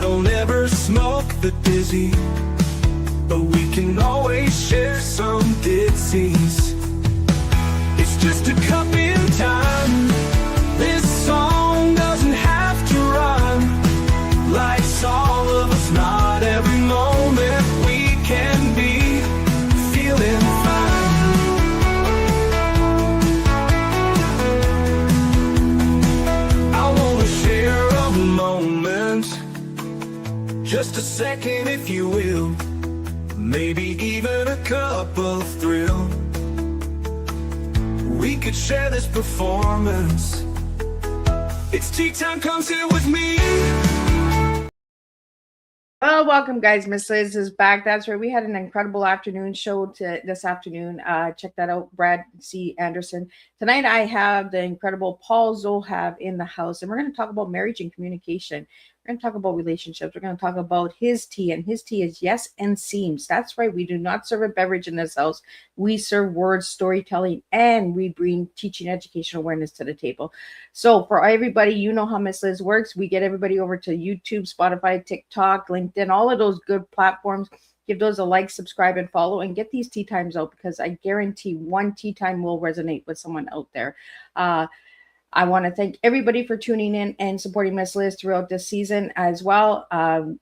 don't ever smoke the dizzy, but we can always share some ditsies. It's just a cup in time. This song doesn't have to rhyme. Life's all of us, not every moment we can be feeling fine. I wanna share a moment, just a second if you will, maybe even a cup of thrill. We could share this performance. It's tea time, come sit with me. Well, welcome, guys. Miss Liz is back. That's right. We had an incredible afternoon show this afternoon. Check that out, Brad C. Anderson. Tonight, I have the incredible Paul Zohav in the house, and we're going to talk about marriage and communication. We're going to talk about relationships. We're going to talk about his tea, and his tea is yes and seems. That's right. We do not serve a beverage in this house. We serve words, storytelling, and we bring teaching, educational awareness to the table. So for everybody, you know how Miss Liz works. We get everybody over to YouTube, Spotify, TikTok, LinkedIn, all of those good platforms. Give those a like, subscribe, and follow, and get these tea times out, because I guarantee one tea time will resonate with someone out there. I want to thank everybody for tuning in and supporting Miss Liz throughout this season as well.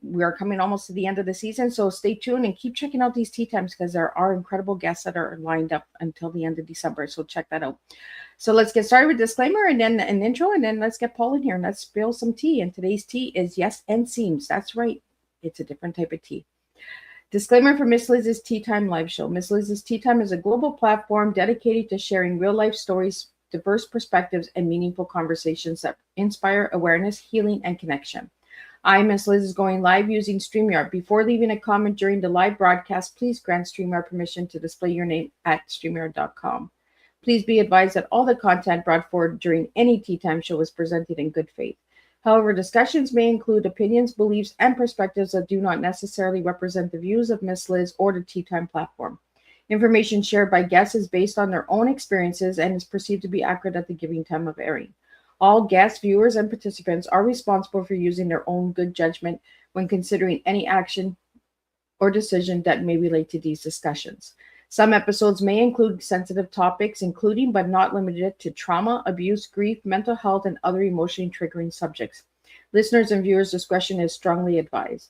We are coming almost to the end of the season, so stay tuned and keep checking out these tea times, because there are incredible guests that are lined up until the end of December, so check that out. So let's get started with disclaimer and then an intro, and then let's get Paul in here and let's spill some tea. And today's tea is yes and seems. That's right. It's a different type of tea. Disclaimer for Miss Liz's Tea Time live show. Miss Liz's Tea Time is a global platform dedicated to sharing real life stories, diverse perspectives, and meaningful conversations that inspire awareness, healing, and connection. I, Miss Liz, is going live using StreamYard. Before leaving a comment during the live broadcast, please grant StreamYard permission to display your name at StreamYard.com. Please be advised that all the content brought forward during any Tea Time show is presented in good faith. However, discussions may include opinions, beliefs, and perspectives that do not necessarily represent the views of Miss Liz or the Tea Time platform. Information shared by guests is based on their own experiences and is perceived to be accurate at the given time of airing. All guests, viewers, and participants are responsible for using their own good judgment when considering any action or decision that may relate to these discussions. Some episodes may include sensitive topics, including but not limited to trauma, abuse, grief, mental health, and other emotionally triggering subjects. Listeners' and viewers' discretion is strongly advised.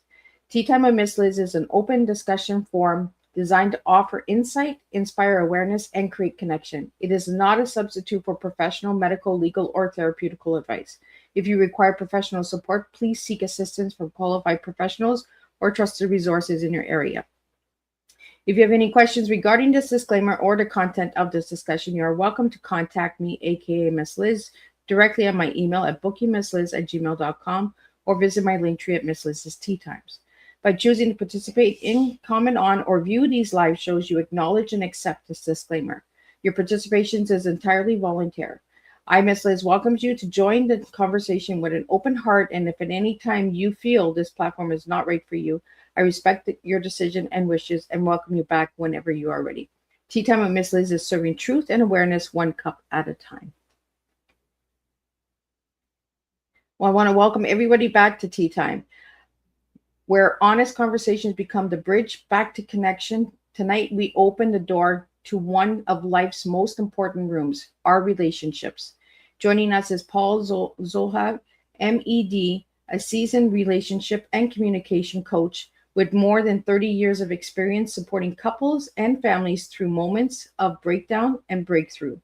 Tea Time with Miss Liz is an open discussion forum designed to offer insight, inspire awareness, and create connection. It is not a substitute for professional, medical, legal, or therapeutical advice. If you require professional support, please seek assistance from qualified professionals or trusted resources in your area. If you have any questions regarding this disclaimer or the content of this discussion, you are welcome to contact me, aka Miss Liz, directly on my email at bookingmissliz@gmail.com or visit my link tree at Miss Liz's Tea Times. By choosing to participate in, comment on, or view these live shows, you acknowledge and accept this disclaimer. Your participation is entirely voluntary. I, Miss Liz, welcomes you to join the conversation with an open heart, and if at any time you feel this platform is not right for you, I respect your decision and wishes and welcome you back whenever you are ready. Tea Time with Miss Liz is serving truth and awareness one cup at a time. Well, I want to welcome everybody back to Tea Time, where honest conversations become the bridge back to connection. Tonight, we open the door to one of life's most important rooms, our relationships. Joining us is Paul Zohav, M.Ed., a seasoned relationship and communication coach with more than 30 years of experience supporting couples and families through moments of breakdown and breakthrough.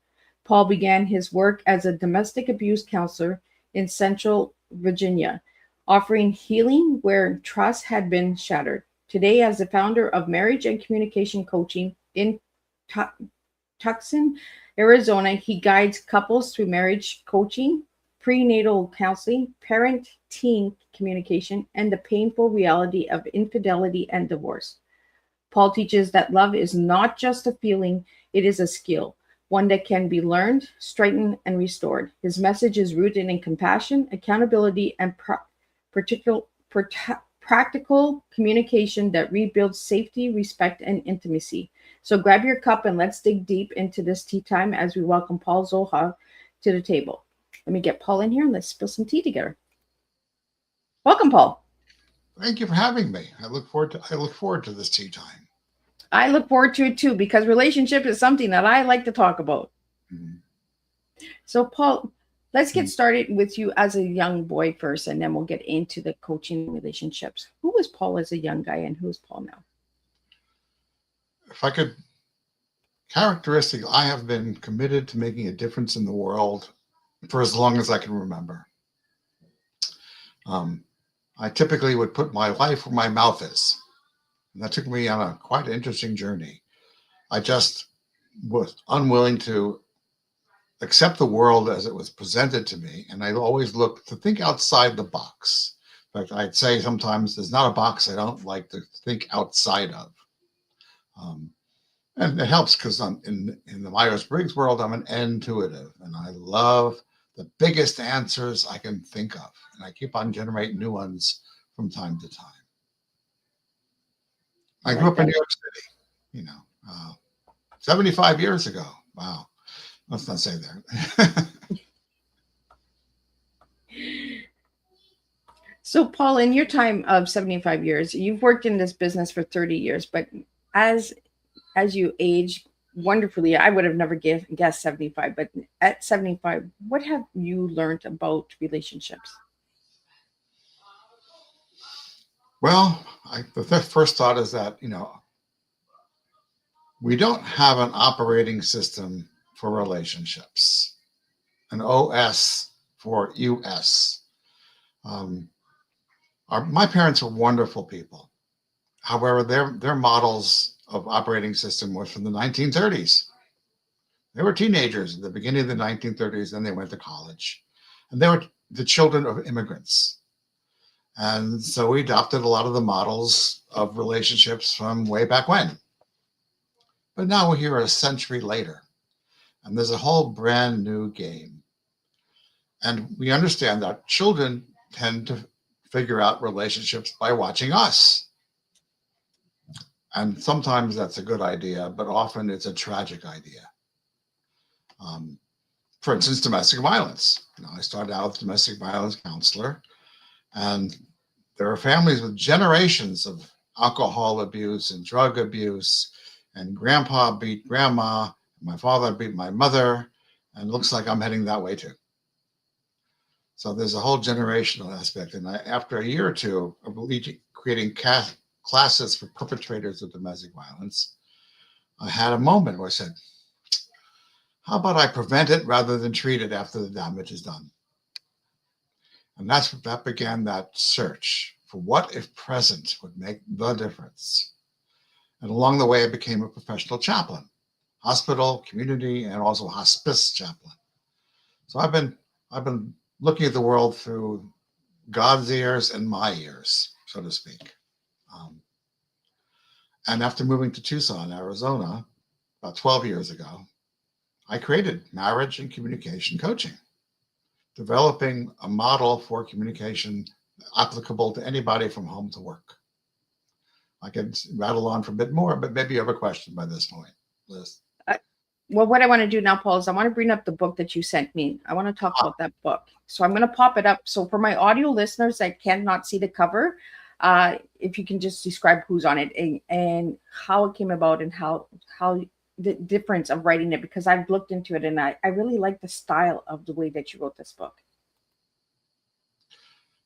Paul began his work as a domestic abuse counselor in Central Virginia, offering healing where trust had been shattered. Today, as the founder of Marriage and Communication Coaching in Tucson, Arizona, he guides couples through marriage coaching, prenatal counseling, parent-teen communication, and the painful reality of infidelity and divorce. Paul teaches that love is not just a feeling, it is a skill, one that can be learned, strengthened, and restored. His message is rooted in compassion, accountability, and practical communication that rebuilds safety, respect, and intimacy. So grab your cup and let's dig deep into this tea time as we welcome Paul Zohav to the table. Let me get Paul in here and let's spill some tea together. Welcome, Paul. Thank you for having me. I look forward to this tea time. I look forward to it too, because relationship is something that I like to talk about. Mhm. So, Paul, let's get Mhm. started with you as a young boy first, and then we'll get into the coaching relationships. Who was Paul as a young guy, and who's Paul now? If I could characteristic, I have been committed to making a difference in the world for as long as I can remember. Um, I typically would put my life where my mouth is. And that took me on a quite interesting journey. I just was unwilling to accept the world as it was presented to me. And I always looked to think outside the box. In fact, I'd say sometimes there's not a box I don't like to think outside of. Um, and it helps because I'm in the Myers-Briggs world, I'm an intuitive, and I love the biggest answers I can think of. And I keep on generating new ones from time to time. I I grew like up in that. New York City, you know, 75 years ago. Wow. Let's not say that. So, Paul, in your time of 75 years, you've worked in this business for 30 years, but as as you age wonderfully, I would have never guessed 75, but at 75, what have you learned about relationships? Well, the first thought is that, we don't have an operating system for relationships, an OS for US. Um, my parents were wonderful people. However, their models of operating system was from the 1930s. They were teenagers at the beginning of the 1930s, then they went to college. And they were the children of immigrants. And so we adopted a lot of the models of relationships from way back when. But now we're here a century later, and there's a whole brand new game. And we understand that children tend to figure out relationships by watching us. And sometimes that's a good idea, but often it's a tragic idea. Um, for instance, domestic violence. I started out as a domestic violence counselor, and there are families with generations of alcohol abuse and drug abuse, and grandpa beat grandma, my father beat my mother, and it looks like I'm heading that way too. So there's a whole generational aspect. And after a year or two of creating classes for perpetrators of domestic violence, I had a moment where I said, how about I prevent it rather than treat it after the damage is done? And that began that search for what if present would make the difference. And along the way, I became a professional chaplain, hospital, community, and also hospice chaplain. So I've been looking at the world through God's ears and my ears, so to speak. Um, and after moving to Tucson, Arizona, about 12 years ago, I created marriage and communication coaching, developing a model for communication applicable to anybody from home to work. I could rattle on for a bit more, but maybe you have a question by this point, Liz. Uh, well, what I want to do now, Paul, is I want to bring up the book that you sent me. I want to talk about that book. So I'm going to pop it up. So for my audio listeners that cannot see the cover, if you can just describe who's on it and how it came about and how the difference of writing it, because I've looked into it and I really like the style of the way that you wrote this book.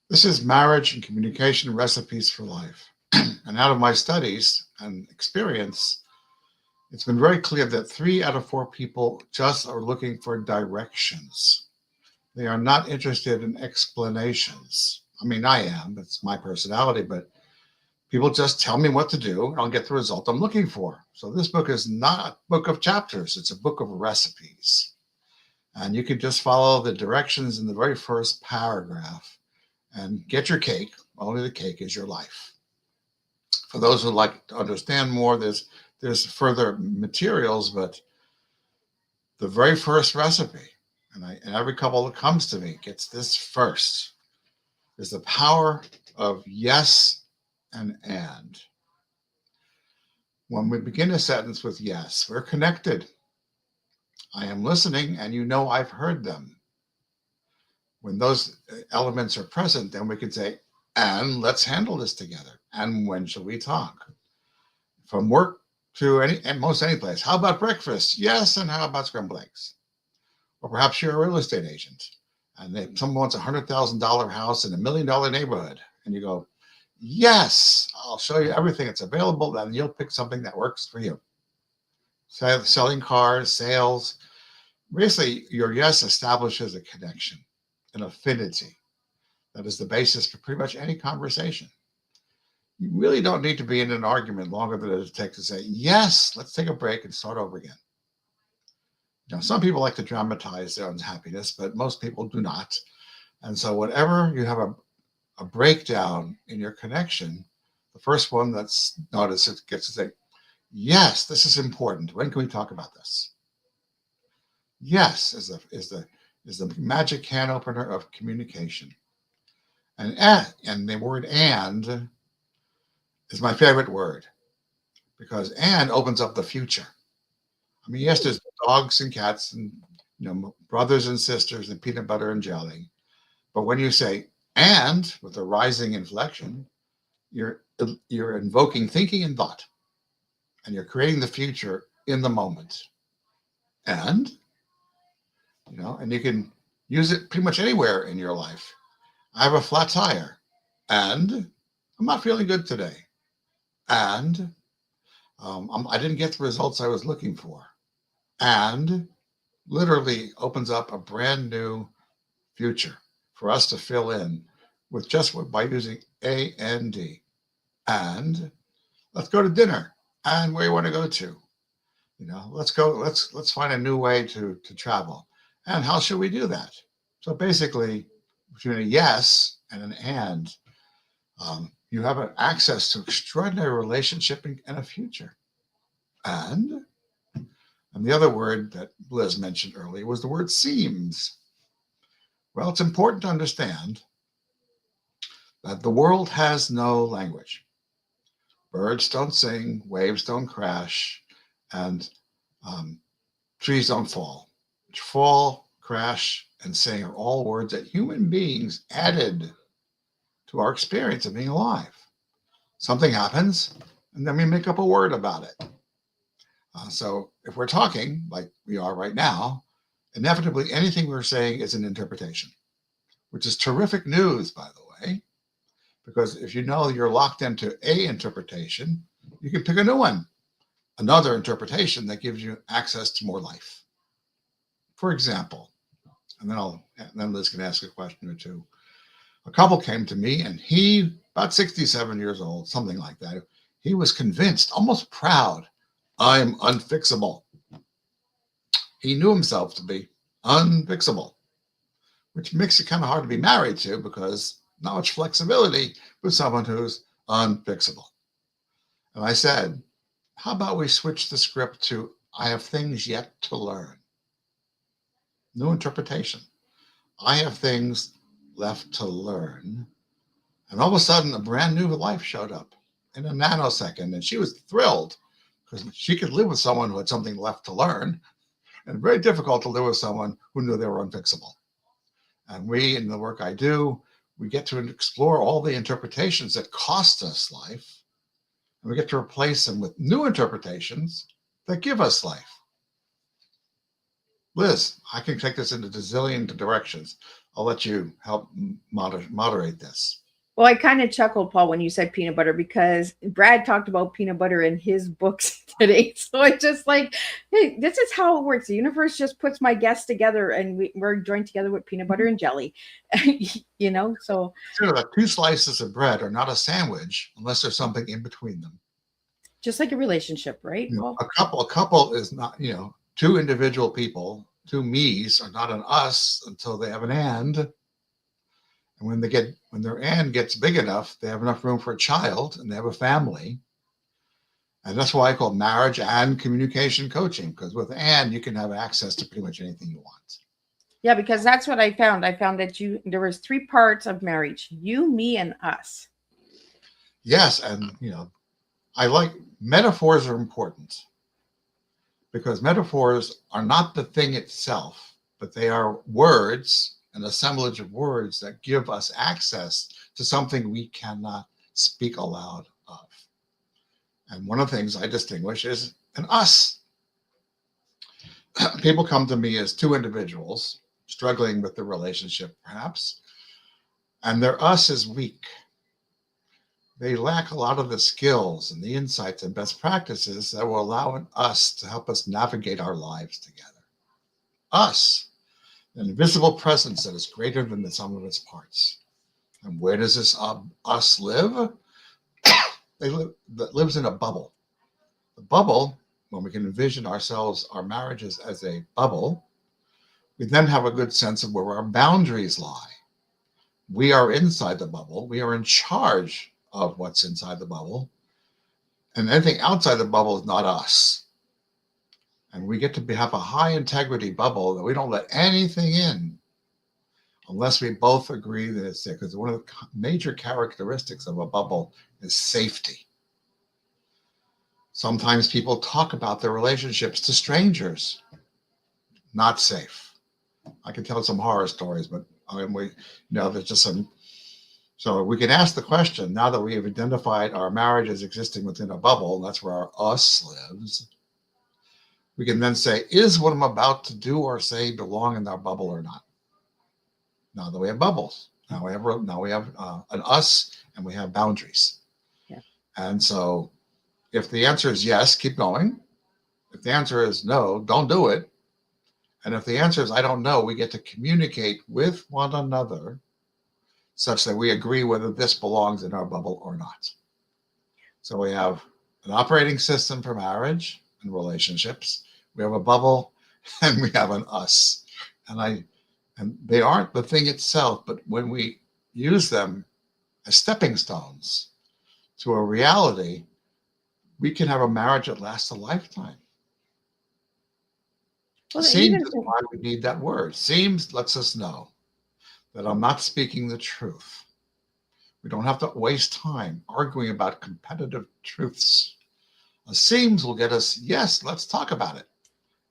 This is Marriage and Communication Recipes for Life. And out of my studies and experience, it's been very clear that 3 out of 4 people just are looking for directions. They are not interested in explanations. I mean, I am, it's my personality, but people just tell me what to do and I'll get the result I'm looking for. So this book is not a book of chapters, it's a book of recipes. And you can just follow the directions in the very first paragraph and get your cake. Only the cake is your life. For those who like to understand more, there's further materials, but the very first recipe, and every couple that comes to me gets this first, is the power of yes and. When we begin a sentence with yes, we're connected. I am listening, and you know I've heard them. When those elements are present, then we can say, And let's handle this together. And when shall we talk? From work to any place. How about breakfast? Yes. And how about scrambled eggs? Or perhaps you're a real estate agent and someone wants $100,000 house in $1 million neighborhood. And you go, yes, I'll show you everything that's available. Then you'll pick something that works for you. Selling cars, sales. Basically, your yes establishes a connection, an affinity. That is the basis for pretty much any conversation. You really don't need to be in an argument longer than it takes to say, yes, let's take a break and start over again. Some people like to dramatize their unhappiness, but most people do not. And so whenever you have a breakdown in your connection, the first one that's noticed it gets to say, yes, this is important. When can we talk about this? Yes is the magic can opener of communication. And the word and is my favorite word because and opens up the future. I mean, yes, there's dogs and cats and brothers and sisters and peanut butter and jelly. But when you say and with a rising inflection, you're invoking thinking and thought. And you're creating the future in the moment. And you can use it pretty much anywhere in your life. I have a flat tire and I'm not feeling good today. And I didn't get the results I was looking for. And literally opens up a brand new future for us to fill in with by using A and D. And let's go to dinner. And where you want to go to? Let's find a new way to travel. And how should we do that? So basically, between a yes and an and, you have an access to extraordinary relationship and a future. And the other word that Liz mentioned earlier was the word seems. Well, it's important to understand that the world has no language. Birds don't sing, waves don't crash, and trees don't fall. Fall, crash, and sing are all words that human beings added to our experience of being alive. Something happens, and then we make up a word about it. So if we're talking like we are right now, inevitably anything we're saying is an interpretation, which is terrific news, by the way, because if you're locked into a interpretation, you can pick a new one, another interpretation that gives you access to more life. For example, and then Liz can ask a question or two. A couple came to me and he, about 67 years old, something like that. He was convinced, almost proud, I'm unfixable. He knew himself to be unfixable, which makes it kind of hard to be married to because not much flexibility with someone who's unfixable. And I said, how about we switch the script to I have things yet to learn? New interpretation. I have things left to learn. And all of a sudden, a brand new life showed up in a nanosecond. And she was thrilled because she could live with someone who had something left to learn, and very difficult to live with someone who knew they were unfixable. And we, in the work I do, we get to explore all the interpretations that cost us life, and we get to replace them with new interpretations that give us life. Liz, I can take this into a zillion directions. I'll let you help moderate this. Well, I kind of chuckled, Paul, when you said peanut butter, because Brad talked about peanut butter in his books today. So it's just like, hey, this is how it works. The universe just puts my guests together and we're joined together with peanut butter and jelly, so. Sure, that 2 slices of bread are not a sandwich unless there's something in between them. Just like a relationship, right? A couple is not, 2 individual people, 2 me's are not an us until they have an and. And when their and gets big enough, they have enough room for a child and they have a family. And that's why I call marriage and communication coaching, because with and you can have access to pretty much anything you want. Yeah, because that's what I found. I found that there was 3 parts of marriage: you, me, and us. Yes, and I like metaphors are important because metaphors are not the thing itself, but they are words an assemblage of words that give us access to something we cannot speak aloud of. And one of the things I distinguish is an us. People come to me as two individuals struggling with the relationship, perhaps, and their us is weak. They lack a lot of the skills and the insights and best practices that will allow us to help us navigate our lives together. Us, an invisible presence that is greater than the sum of its parts. And where does this us live? That lives in a bubble. The bubble, when we can envision ourselves, our marriages as a bubble, we then have a good sense of where our boundaries lie. We are inside the bubble. We are in charge of what's inside the bubble. And anything outside the bubble is not us. And we get to have a high integrity bubble that we don't let anything in unless we both agree that it's there. Because one of the major characteristics of a bubble is safety. Sometimes people talk about their relationships to strangers. Not safe. I can tell some horror stories, but there's just some. So we can ask the question, now that we have identified our marriage as existing within a bubble, and that's where our us lives, we can then say, is what I'm about to do or say belong in our bubble or not? Now that we have bubbles, now we have an us, and we have boundaries. Yeah. And so if the answer is yes, keep going. If the answer is no, don't do it. And if the answer is I don't know, we get to communicate with one another such that we agree whether this belongs in our bubble or not. So we have an operating system for marriage and relationships. We have a bubble and we have an us. And they aren't the thing itself, but when we use them as stepping stones to a reality, we can have a marriage that lasts a lifetime. Well, Seems is why we need that word. Seems lets us know that I'm not speaking the truth. We don't have to waste time arguing about competitive truths. A seems will get us, yes, let's talk about it.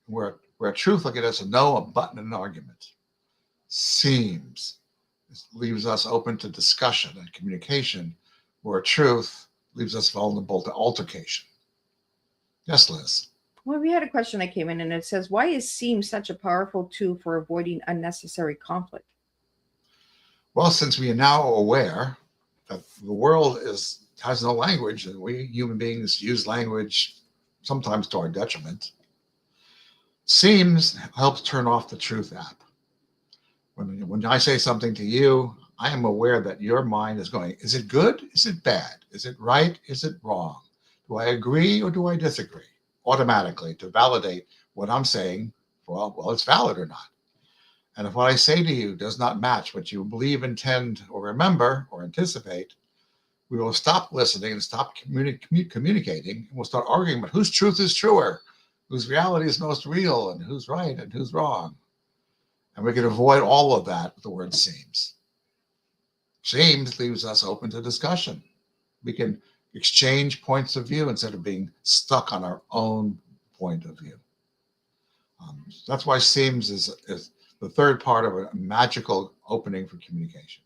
Where a truth will get us a no, a but, and an argument. Seems leaves us open to discussion and communication, where a truth leaves us vulnerable to altercation. Yes, Liz. Well, we had a question that came in and it says, why is seem such a powerful tool for avoiding unnecessary conflict? Well, since we are now aware that the world has no language and we human beings use language sometimes to our detriment, seems helps turn off the truth app. When I say something to you, I am aware that your mind is going, is it good? Is it bad? Is it right? Is it wrong? Do I agree or do I disagree? Automatically to validate what I'm saying, well, it's valid or not. And if what I say to you does not match what you believe, intend, or remember, or anticipate, we will stop listening and stop communicating. And we'll start arguing about whose truth is truer, whose reality is most real, and who's right and who's wrong. And we can avoid all of that with the word seems. Seems leaves us open to discussion. We can exchange points of view instead of being stuck on our own point of view. That's why seems is the third part of a magical opening for communication.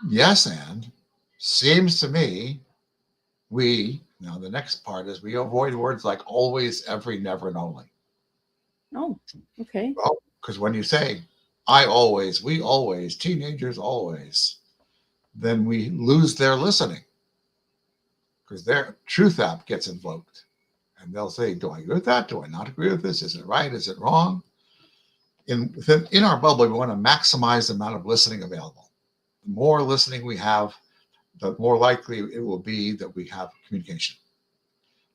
Yes, and seems to me, now the next part is we avoid words like always, every, never, and only. Oh, okay. Well, because when you say, I always, we always, teenagers always, then we lose their listening. Because their truth app gets invoked. And they'll say, do I agree with that? Do I not agree with this? Is it right? Is it wrong? In our bubble, we want to maximize the amount of listening available. The more listening we have, the more likely it will be that we have communication.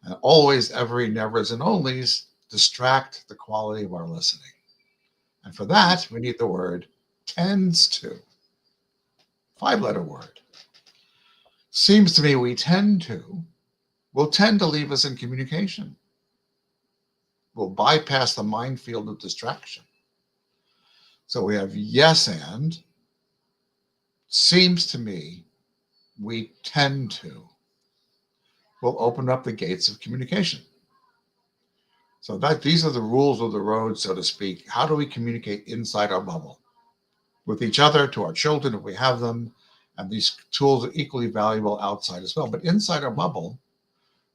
And always, every, nevers, and onlys distract the quality of our listening. And for that, we need the word tends to. 5-letter word. Seems to me will tend to leave us in communication. We'll bypass the minefield of distraction. So we have yes and, seems to me, we tend to, will open up the gates of communication. So these are the rules of the road, so to speak. How do we communicate inside our bubble? with each other, to our children if we have them. And these tools are equally valuable outside as well. But inside our bubble,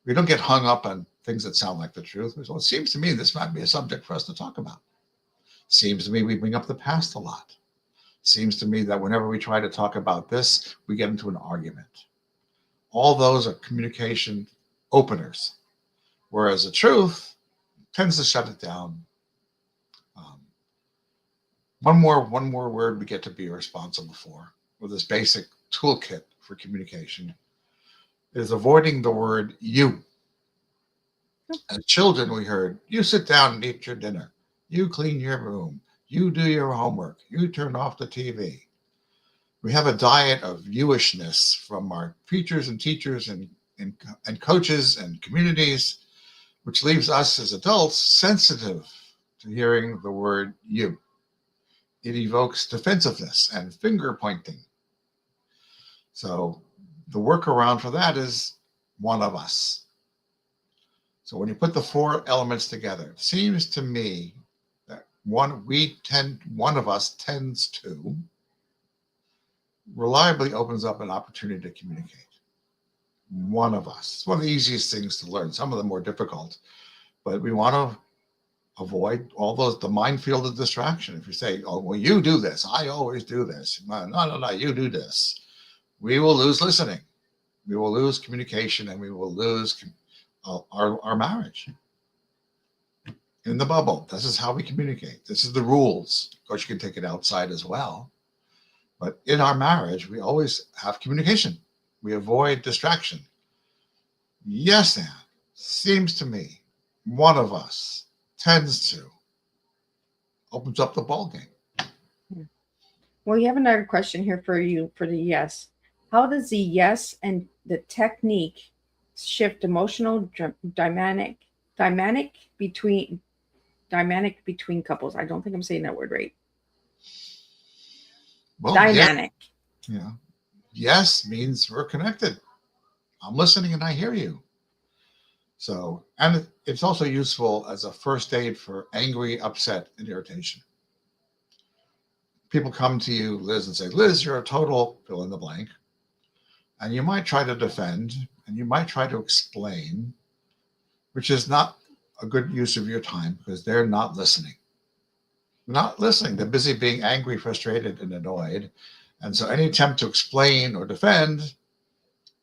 we don't get hung up on things that sound like the truth. So it seems to me this might be a subject for us to talk about. Seems to me we bring up the past a lot. Seems to me that whenever we try to talk about this, we get into an argument. All those are communication openers, whereas the truth tends to shut it down. One more word we get to be responsible for, with this basic toolkit for communication, is avoiding the word you. As children, we heard, you sit down and eat your dinner. You clean your room. You do your homework. You turn off the TV. We have a diet of you-ishness from our preachers and teachers and coaches and communities, which leaves us as adults sensitive to hearing the word you. It evokes defensiveness and finger pointing. So the workaround for that is one of us. So when you put the four elements together, it seems to me that one of us tends to reliably opens up an opportunity to communicate. One of us. It's one of the easiest things to learn. Some of them more difficult, but we want to avoid all the minefield of distraction. If you say, oh, well, you do this, I always do this. No, you do this. We will lose listening. We will lose communication, and we will lose our marriage. In the bubble, this is how we communicate. This is the rules. Of course, you can take it outside as well. But in our marriage, we always have communication. We avoid distraction. Yes, Anne, seems to me one of us tends to opens up the ball game. Well, you have another question here for you for the yes. How does the yes and the technique shift emotional dynamic between couples? I don't think I'm saying that word right. Well, dynamic. Yeah. Yes means we're connected. I'm listening and I hear you. So, and it's also useful as a first aid for angry, upset, and irritation. People come to you, Liz, and say, Liz, you're a total fill in the blank. And you might try to defend and you might try to explain, which is not a good use of your time because they're not listening. They're not listening. They're busy being angry, frustrated, and annoyed. And so any attempt to explain or defend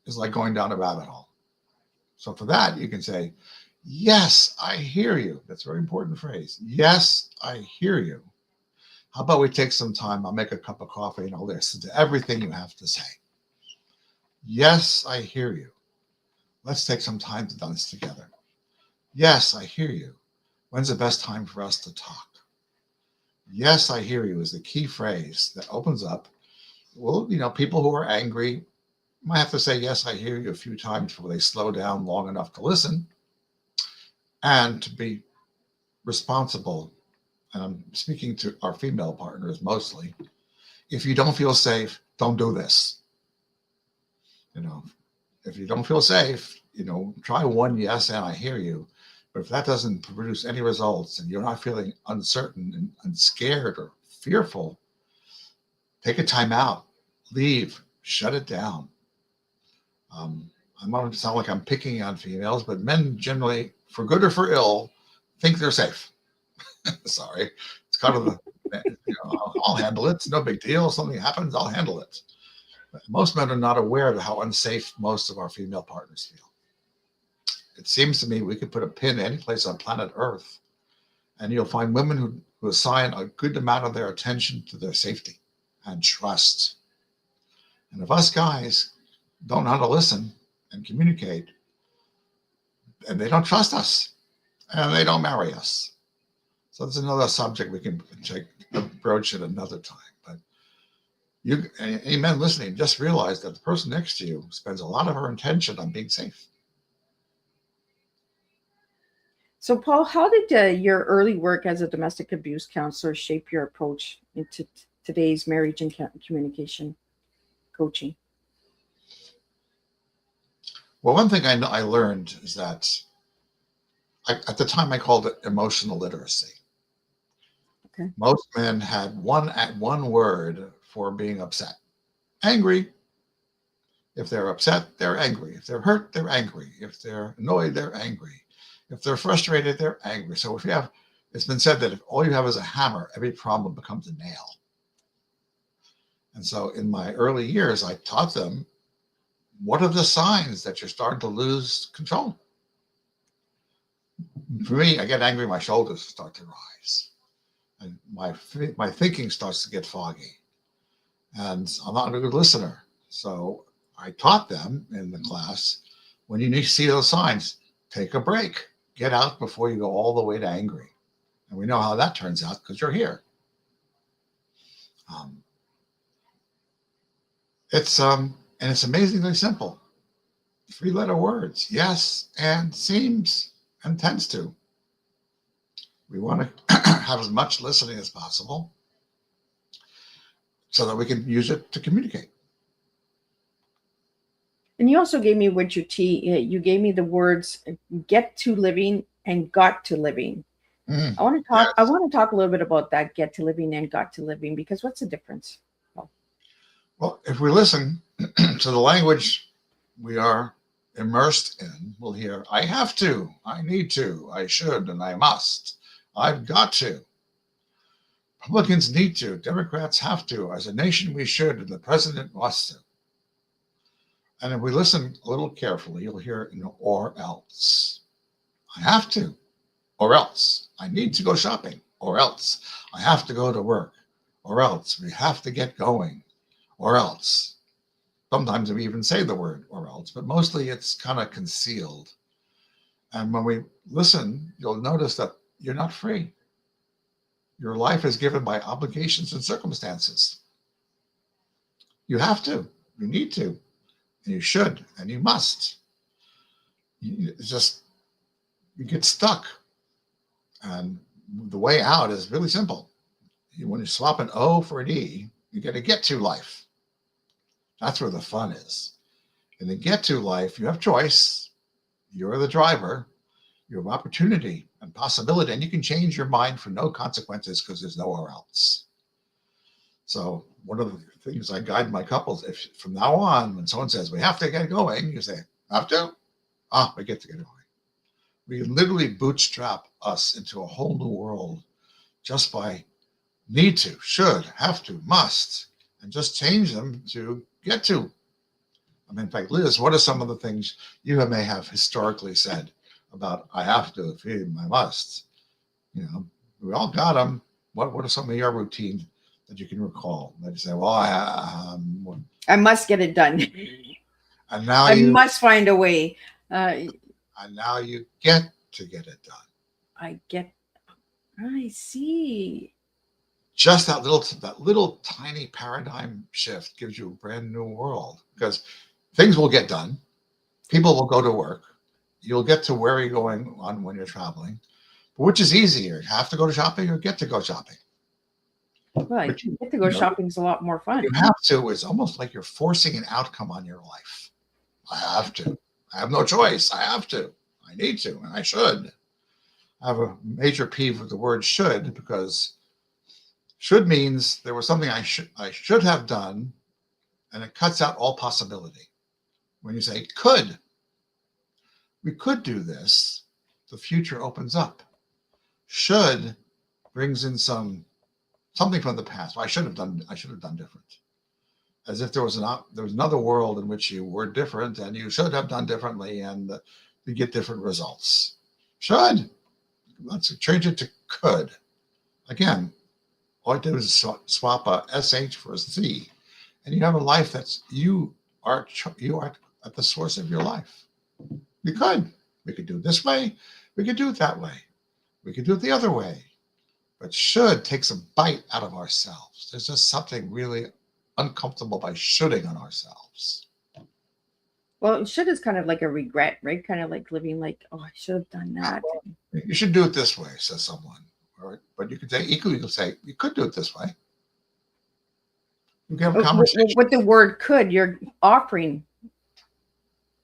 is like going down a rabbit hole. So for that, you can say, yes, I hear you. That's a very important phrase. Yes, I hear you. How about we take some time? I'll make a cup of coffee and I'll listen to everything you have to say. Yes, I hear you. Let's take some time to do this together. Yes, I hear you. When's the best time for us to talk? Yes, I hear you is the key phrase that opens up. Well, people who are angry might have to say, yes, I hear you a few times before they slow down long enough to listen and to be responsible. And I'm speaking to our female partners mostly. If you don't feel safe, don't do this. If you don't feel safe, try one yes and I hear you. But if that doesn't produce any results and you're not feeling uncertain and scared or fearful, take a time out, leave, shut it down. I don't sound like I'm picking on females, but men generally, for good or for ill, think they're safe. Sorry. It's kind of I'll handle it. It's no big deal. If something happens, I'll handle it. But most men are not aware of how unsafe most of our female partners feel. It seems to me we could put a pin any place on planet Earth, and you'll find women who assign a good amount of their attention to their safety and trust. And if us guys don't know how to listen and communicate, and they don't trust us, and they don't marry us. So that's another subject we can approach at another time. But any men listening, just realize that the person next to you spends a lot of her attention on being safe. So, Paul, how did your early work as a domestic abuse counselor shape your approach into today's marriage and communication coaching? Well, one thing I learned is that at the time I called it emotional literacy. Okay. Most men had one word for being upset. Angry. If they're upset, they're angry. If they're hurt, they're angry. If they're annoyed, they're angry. If they're frustrated, they're angry. So if you have, it's been said that if all you have is a hammer, every problem becomes a nail. And so in my early years, I taught them, what are the signs that you're starting to lose control? For me, I get angry, my shoulders start to rise. And my thinking starts to get foggy. And I'm not a good listener. So I taught them in the class, when you see those signs, take a break. Get out before you go all the way to angry. And we know how that turns out because you're here. And it's amazingly simple. 3-letter words, yes, and, seems, and tends to. We want to have as much listening as possible so that we can use it to communicate. And you also gave me what you gave me the words get to living and got to living. I want to talk. Yes. I want to talk a little bit about that get to living and got to living, because what's the difference? Well, if we listen to the language we are immersed in, we'll hear, I have to, I need to, I should, and I must. I've got to. Republicans need to. Democrats have to. As a nation, we should, and the president must to. And if we listen a little carefully, you'll hear, or else. I have to, or else. I need to go shopping, or else. I have to go to work, or else. We have to get going, or else. Sometimes we even say the word or else, but mostly it's kind of concealed. And when we listen, you'll notice that you're not free. Your life is given by obligations and circumstances. You have to, you need to, and you should, and you must. You get stuck. And the way out is really simple. When you swap an O for an E, you get a get to life. That's where the fun is. In the get to life, you have choice. You're the driver. You have opportunity and possibility, and you can change your mind for no consequences because there's nowhere else. So one of the things I guide my couples, if from now on, when someone says, we have to get going, you say, have to? We get to get going. We can literally bootstrap us into a whole new world just by need to, should, have to, must, and just change them to get to. I mean, in fact, Liz, what are some of the things you may have historically said about I have to, I must? We all got them. What are some of your routines that you can recall? That you say, well, I must get it done. And now I must find a way. And now you get to get it done. I see. Just that little tiny paradigm shift gives you a brand new world, because things will get done. People will go to work. You'll get to where you're going on when you're traveling. But which is easier, have to go to shopping or get to go shopping? Well, get to go shopping is a lot more fun. You have to. It's almost like you're forcing an outcome on your life. I have to. I have no choice. I have to. I need to, and I should. I have a major peeve with the word should, because should means there was something I should have done, and it cuts out all possibility. When you say could, we could do this, the future opens up. Should brings in something from the past. I should have done different. As if there was another world in which you were different and you should have done differently, and you get different results. Should. Let's change it to could. Again, all I did was swap a SH for a Z, and you have a life that's you are at the source of your life. We could do it this way. We could do it that way. We could do it the other way. But should takes a bite out of ourselves. There's just something really uncomfortable by shoulding on ourselves. Well, should is kind of like a regret, right? Kind of like living like, oh, I should have done that. You should do it this way, says someone. All right? But you could say, equally, you could say, you could do it this way. You can have a conversation. With the word could, you're offering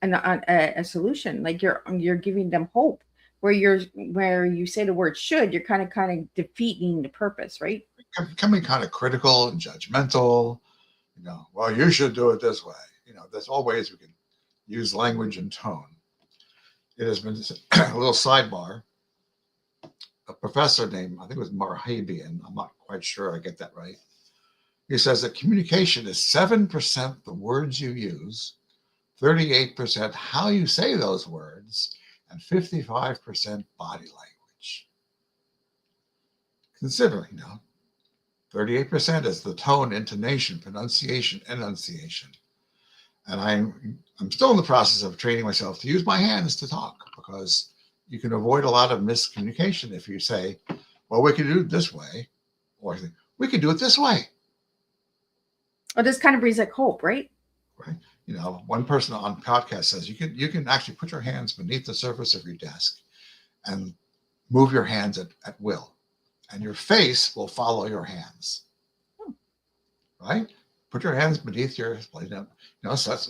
a solution. Like you're giving them hope. where you say the word should, you're kind of defeating the purpose, right? Becoming kind of critical and judgmental. Well, you should do it this way. There's all ways we can use language and tone. It has been a little sidebar. A professor named, I think it was Marhabian, I'm not quite sure I get that right. He says that communication is 7% the words you use, 38% how you say those words, and 55% body language. Consider, 38% is the tone, intonation, pronunciation, enunciation. And I'm still in the process of training myself to use my hands to talk, because you can avoid a lot of miscommunication if you say, well, we can do it this way, or we can do it this way. Well, this kind of brings like hope, right? Right. One person on podcast says you can actually put your hands beneath the surface of your desk and move your hands at will, and your face will follow your hands. Right? Put your hands beneath your, so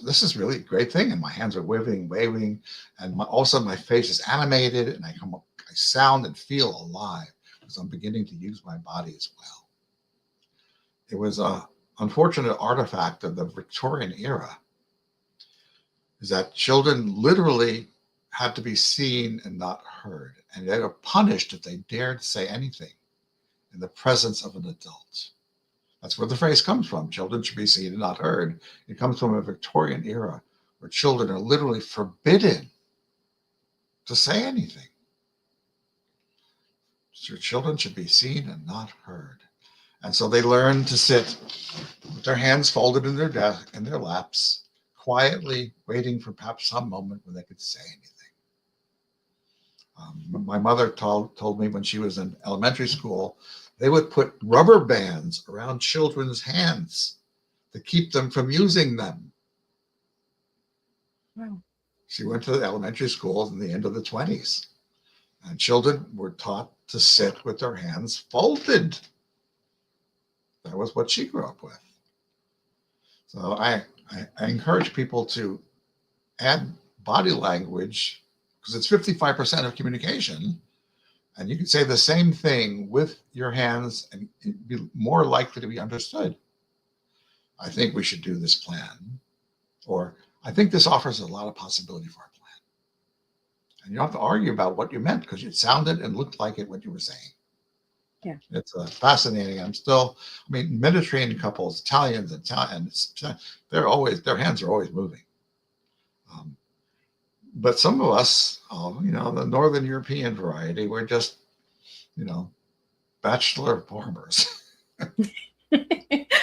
this is really a great thing. And my hands are waving, and all of a sudden my face is animated, and I sound and feel alive because I'm beginning to use my body as well. It was a unfortunate artifact of the Victorian era, is that children literally had to be seen and not heard, and they were punished if they dared say anything in the presence of an adult. That's where the phrase comes from. Children should be seen and not heard. It comes from a Victorian era where children are literally forbidden to say anything. So children should be seen and not heard. And so they learn to sit with their hands folded in their desk, in their laps, quietly waiting for perhaps some moment when they could say anything. My mother told me when she was in elementary school, they would put rubber bands around children's hands to keep them from using them. Wow. She went to the elementary school in the end of the 1920s, and children were taught to sit with their hands folded. That was what she grew up with. So I encourage people to add body language, because it's 55% of communication. And you can say the same thing with your hands and be more likely to be understood. I think we should do this plan. Or I think this offers a lot of possibility for our plan. And you don't have to argue about what you meant, because it sounded and looked like it, what you were saying. Yeah. It's fascinating. Mediterranean couples, Italians, their hands are always moving. But some of us, the Northern European variety, we're just, bachelor farmers.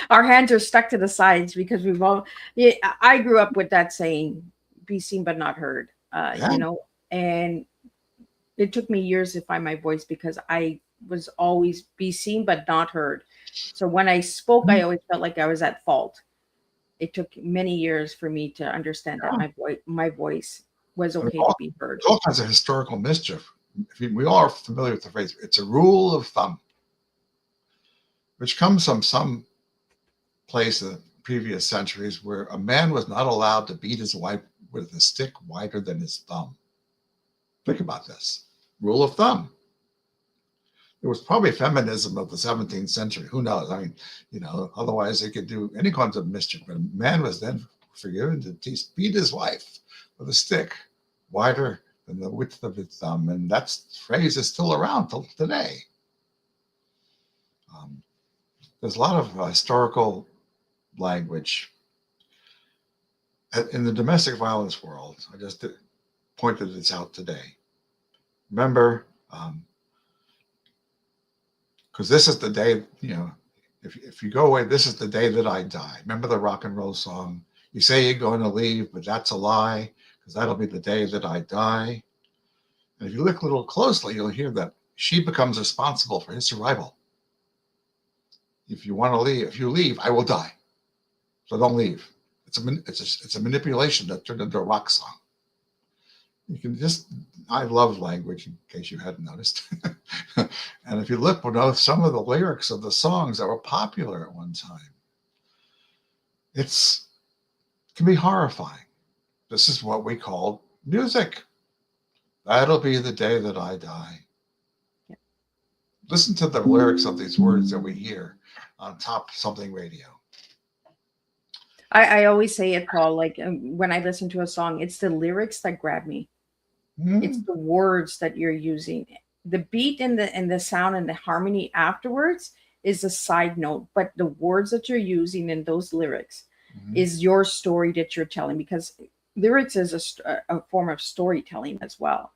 Our hands are stuck to the sides because I grew up with that saying, be seen but not heard, and it took me years to find my voice because I was always be seen but not heard. So when I spoke, I always felt like I was at fault. It took many years for me to understand that my voice was okay to be heard. All kinds of historical mischief. We all are familiar with the phrase, it's a rule of thumb, which comes from some place in the previous centuries where a man was not allowed to beat his wife with a stick wider than his thumb. Think about this. Rule of thumb. It was probably feminism of the 17th century. Who knows? Otherwise they could do any kinds of mischief. But a man was then forgiven to beat his wife with a stick wider than the width of his thumb. And that phrase is still around till today. There's a lot of historical language. In the domestic violence world, I just pointed this out today. Remember, because this is the day, if you go away, this is the day that I die. Remember the rock and roll song? You say you're going to leave, but that's a lie, because that'll be the day that I die. And if you look a little closely, you'll hear that she becomes responsible for his survival. If you want to leave, if you leave, I will die. So don't leave. It's a manipulation that turned into a rock song. I love language, in case you hadn't noticed. And if you look, we'll know some of the lyrics of the songs that were popular at one time. It can be horrifying. This is what we call music. That'll be the day that I die. Yeah. Listen to the lyrics of these words that we hear on Top Something Radio. I always say it, Paul, like when I listen to a song, it's the lyrics that grab me. It's Mm, the words that you're using. The beat and the sound and the harmony afterwards is a side note, but the words that you're using in those lyrics mhm. is your story that you're telling, because lyrics is a form of storytelling as well.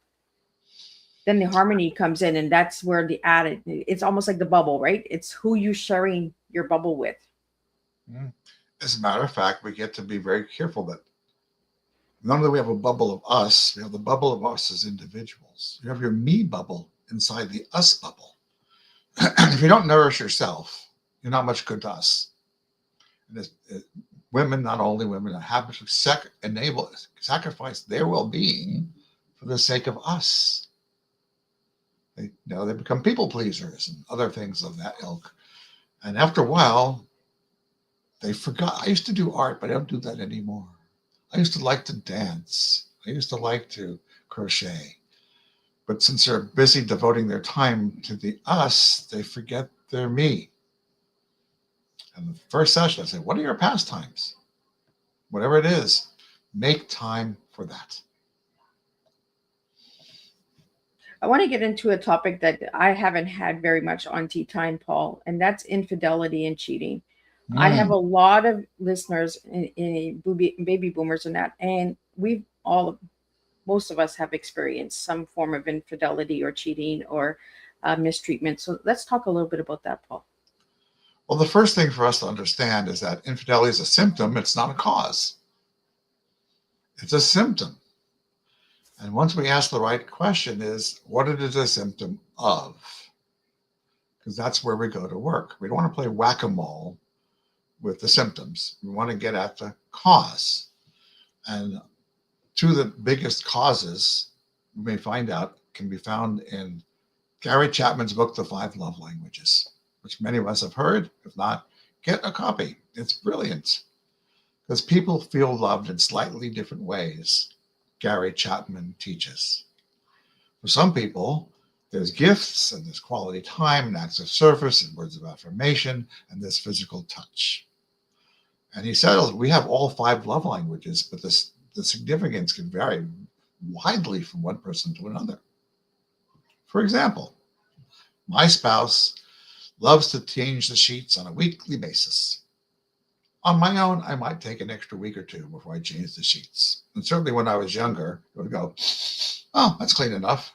Then the harmony comes in, and that's where the added, it's almost like the bubble, right? It's who you sharing your bubble with. Mm. As a matter of fact, we get to be very careful that not only we have a bubble of us, we have the bubble of us as individuals. You have your me bubble inside the us bubble. If you don't nourish yourself, you're not much good to us. And women, not only women, have to sacrifice their well-being for the sake of us. They become people pleasers and other things of that ilk. And after a while, they forgot. I used to do art, but I don't do that anymore. I used to like to dance. I used to like to crochet. But since they're busy devoting their time to the us, they forget their me. And the first session, I say, what are your pastimes? Whatever it is, make time for that. I want to get into a topic that I haven't had very much on tea time, Paul, and that's infidelity and cheating. I have a Mm. lot of listeners in baby boomers and that, and we've all, most of us have experienced some form of infidelity or cheating or mistreatment. So let's talk a little bit about that, Paul. Well, the first thing for us to understand is that infidelity is a symptom, it's not a cause. It's a symptom. And once we ask the right question is, what it is a symptom of? Because that's where we go to work. We don't want to play whack-a-mole with the symptoms. We want to get at the cause. And two of the biggest causes we may find out can be found in Gary Chapman's book, The Five Love Languages, which many of us have heard. If not, get a copy. It's brilliant because people feel loved in slightly different ways, Gary Chapman teaches. For some people, there's gifts and there's quality time and acts of service and words of affirmation and there's physical touch. And he says we have all five love languages, but the significance can vary widely from one person to another. For example, my spouse loves to change the sheets on a weekly basis. On my own, I might take an extra week or two before I change the sheets. And certainly when I was younger, it would go, oh, that's clean enough.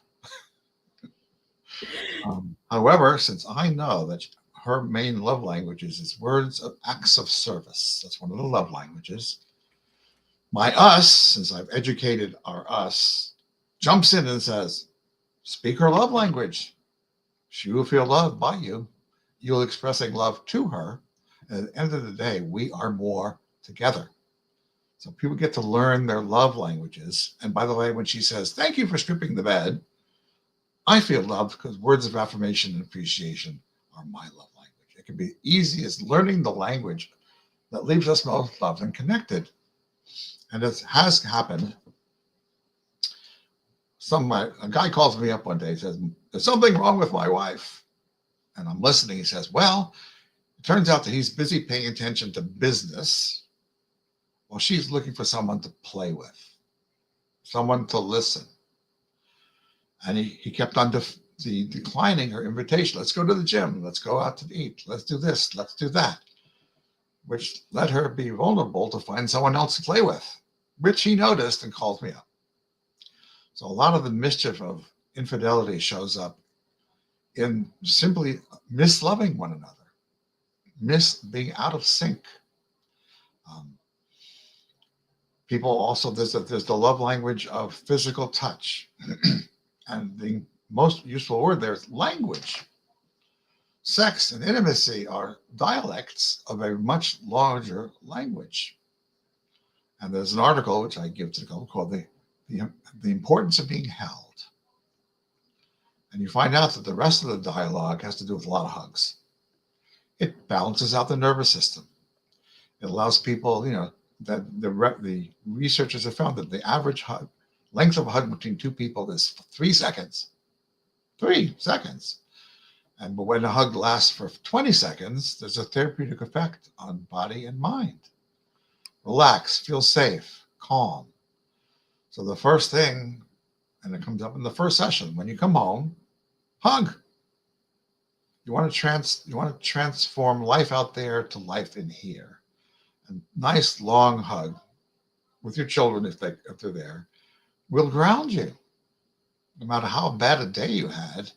However, since I know that her main love languages is words of acts of service, that's one of the love languages. My us, since I've educated our us, jumps in and says, speak her love language. She will feel loved by you. You're expressing love to her. And at the end of the day, we are more together. So people get to learn their love languages. And by the way, when she says, thank you for stripping the bed, I feel loved because words of affirmation and appreciation are my love language. It can be easy as learning the language that leaves us most loved and connected. And it has happened. A guy calls me up one day and says, there's something wrong with my wife. And I'm listening. He says, well, it turns out that he's busy paying attention to business while she's looking for someone to play with, someone to listen. And he kept on declining her invitation. Let's go to the gym. Let's go out to eat. Let's do this. Let's do that. Which led her be vulnerable to find someone else to play with, which he noticed and called me up. So a lot of the mischief of infidelity shows up in simply misloving one another, being out of sync. People also, there's the love language of physical touch. And the most useful word there is language. Sex and intimacy are dialects of a much larger language. And there's an article which I give to the couple called the Importance of Being Held. And you find out that the rest of the dialogue has to do with a lot of hugs. It balances out the nervous system. It allows people, that the researchers have found that the average hug length of a hug between two people is 3 seconds. 3 seconds. But when a hug lasts for 20 seconds, there's a therapeutic effect on body and mind. Relax, feel safe, calm. So the first thing, and it comes up in the first session, when you come home, hug. You want to transform life out there to life in here. A nice long hug with your children, if they're there, will ground you. No matter how bad a day you had,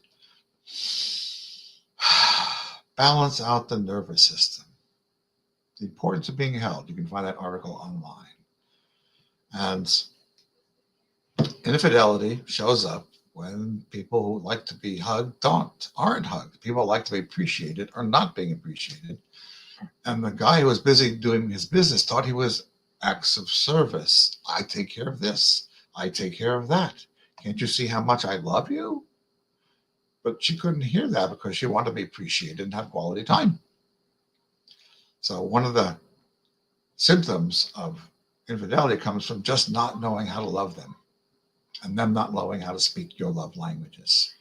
balance out the nervous system. The importance of being held. You can find that article online. And infidelity shows up when people who like to be hugged aren't hugged. People who like to be appreciated are not being appreciated. And the guy who was busy doing his business thought he was acts of service. I take care of this. I take care of that. Can't you see how much I love you? But she couldn't hear that because she wanted to be appreciated and have quality time. So one of the symptoms of infidelity comes from just not knowing how to love them and them not knowing how to speak your love languages.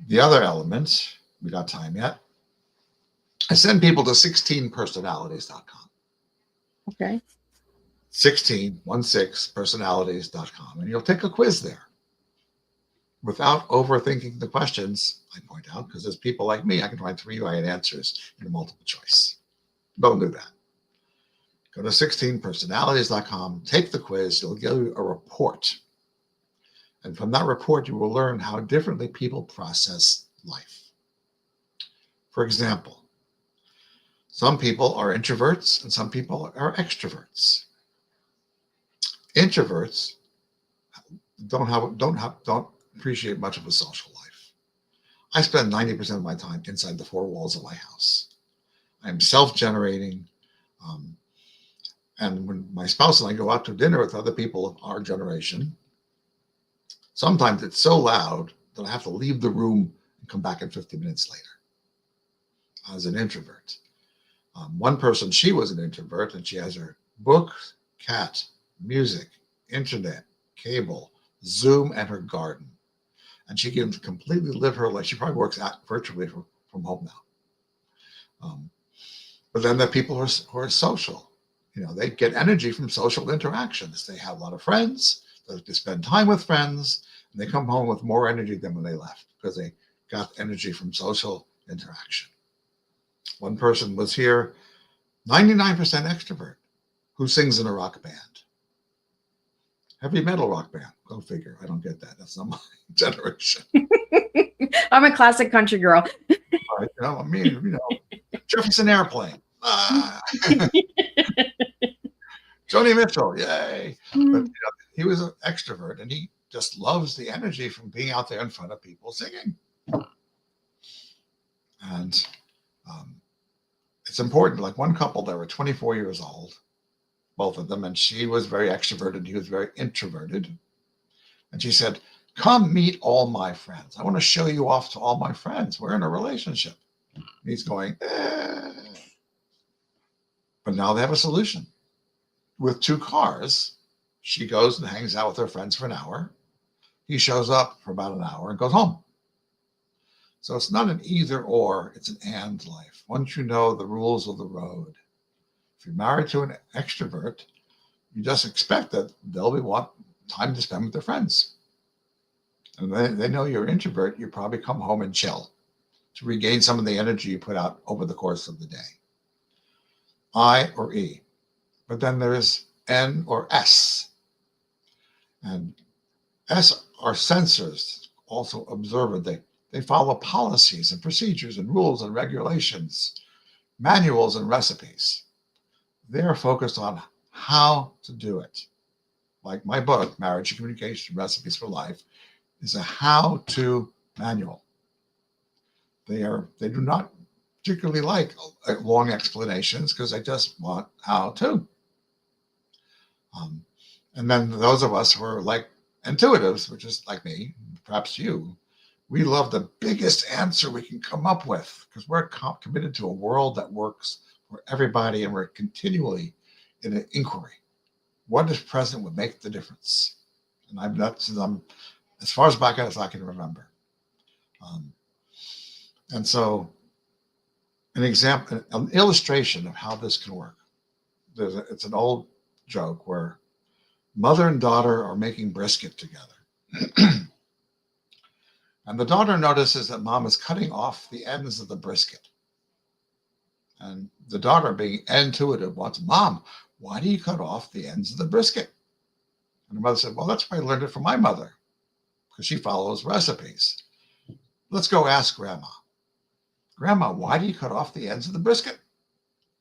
The other element, we got time yet? I send people to 16personalities.com. Okay. 16personalities.com. And you'll take a quiz there. Without overthinking the questions, I point out, because there's people like me, I can find 3 right answers in a multiple choice. Don't do that. Go to 16personalities.com, take the quiz, it'll give you a report. And from that report, you will learn how differently people process life. For example, some people are introverts and some people are extroverts. Introverts don't appreciate much of a social life. I spend 90% of my time inside the 4 walls of my house. I'm self-generating. And when my spouse and I go out to dinner with other people of our generation, sometimes it's so loud that I have to leave the room and come back in 50 minutes later. As an introvert. One person, she was an introvert, and she has her book, cat, music, internet, cable, Zoom, and her garden. And she can completely live her life. She probably works out virtually from home now. But then there are people who are social. You know, they get energy from social interactions. They have a lot of friends. They spend time with friends. And they come home with more energy than when they left because they got energy from social interaction. One person was here, 99% extrovert, who sings in a rock band. Heavy metal rock band. Go figure. I don't get that. That's not my generation. I'm a classic country girl. Right, I mean, Jefferson Airplane. Joni Mitchell, yay. But he was an extrovert, and he just loves the energy from being out there in front of people singing. And it's important. Like one couple, they were 24 years old, both of them, and she was very extroverted. He was very introverted. And she said, come meet all my friends. I want to show you off to all my friends. We're in a relationship. And he's going, But now they have a solution. With 2 cars, she goes and hangs out with her friends for an hour. He shows up for about an hour and goes home. So it's not an either or, it's an and life. Once you know the rules of the road. If you're married to an extrovert, you just expect that they'll want time to spend with their friends. And they know you're an introvert, you probably come home and chill to regain some of the energy you put out over the course of the day. I or E. But then there is N or S. And S are sensors, also observant. They follow policies and procedures and rules and regulations, manuals and recipes. They're focused on how to do it. Like my book, Marriage and Communication Recipes for Life, is a how-to manual. They do not particularly like long explanations because they just want how to. And then those of us who are like intuitives, which is like me, perhaps you, we love the biggest answer we can come up with because we're committed to a world that works for everybody, and we're continually in an inquiry. What is present would make the difference? And I've done since I'm as far as back as I can remember. Um, and so, an example, an illustration of how this can work. It's an old joke where mother and daughter are making brisket together. And the daughter notices that mom is cutting off the ends of the brisket. And the daughter, being intuitive, wants, Mom, why do you cut off the ends of the brisket? And the mother said, well, that's why I learned it from my mother, because she follows recipes. Let's go ask Grandma. Grandma, why do you cut off the ends of the brisket?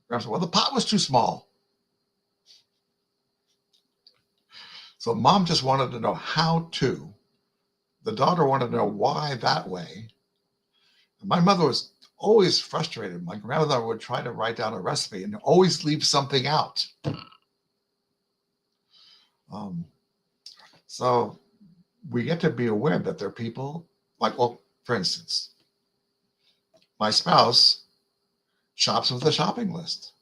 Grandma said, well, the pot was too small. So mom just wanted to know how to. The daughter wanted to know why that way. And my mother was always frustrated. My grandmother would try to write down a recipe and always leave something out. So we get to be aware that there are people like, well, for instance, my spouse shops with a shopping list.